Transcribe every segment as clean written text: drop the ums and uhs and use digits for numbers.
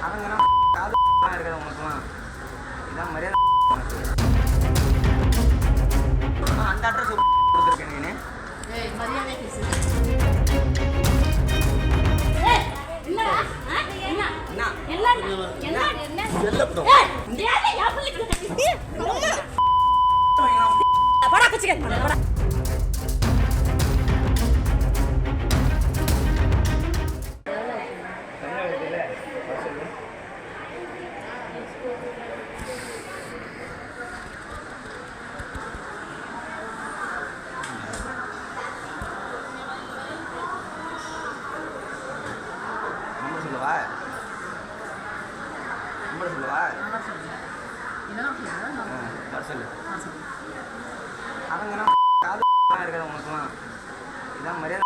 அவங்கெல்லாம் காது இருக்கிற உனக்குலாம் இதான் மரியாதை. அந்த அட்ரஸ் கொடுத்துருக்கேன் நீ மரியாதை பேசு. அவங்கெல்லாம் காது இருக்கிற உனக்குலாம் இதான் மரியாதை.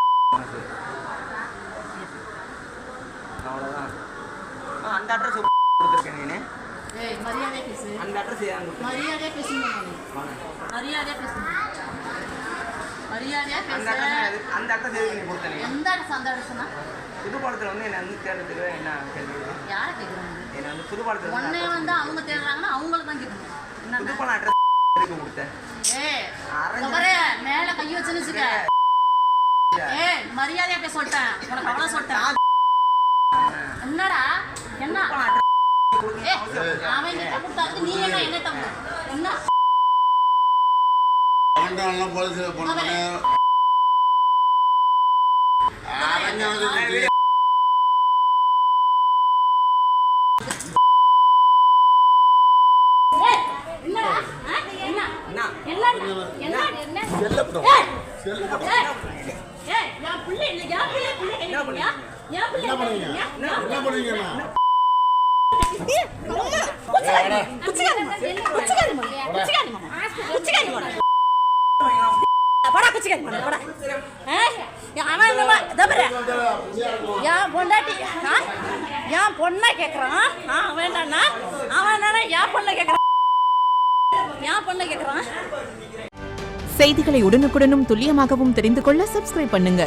அவ்வளோதான். அந்த அட்ரஸ் கொடுத்துருக்கேன் நீ மரியாதை பேசு. அந்த அட்ரஸ் மரியாதை பேசு. மரியாதை பேசு. மரியாதையா பேசு. அந்த அட்ரஸ் எதுக்கு நீ கொடுத்த? நீ எந்த அட்ரஸ்? அந்த அட்ரஸ்னா புதுப்பாலத்தில் வந்து என்ன வந்து தேடுறதுக்கு என்ன கேள்வி? யாரை கேட்குறாங்க? என்ன வந்து புதுப்பாலத்தில் ஒன்னே வந்து அவங்க தேடுறாங்கன்னா அவங்களுக்கு தான் கேட்கணும். புதுப்பாலம் அட்ரஸ் எதுக்கு கொடுத்த? மேல கை வச்சுன்னு வச்சுக்க. மரியாதையா பேச சொல்லிட்டேன். உனக்கு அவ்வளவு சொல்லிட்டேன். என்னடா என்ன அவன் கிட்ட கொடுத்தாரு, நீ என்ன என்கிட்ட என்ன போலீஸ் போன பொண்ணை கேக்குறான். வேண்டாண்ணா அவன் என் பொண்ணை கேக்குறான். என் பொண்ணை கேக்குறான். செய்திகளை உடனுக்குடனும் துல்லியமாகவும் தெரிந்து கொள்ள சப்ஸ்கிரைப் பண்ணுங்க.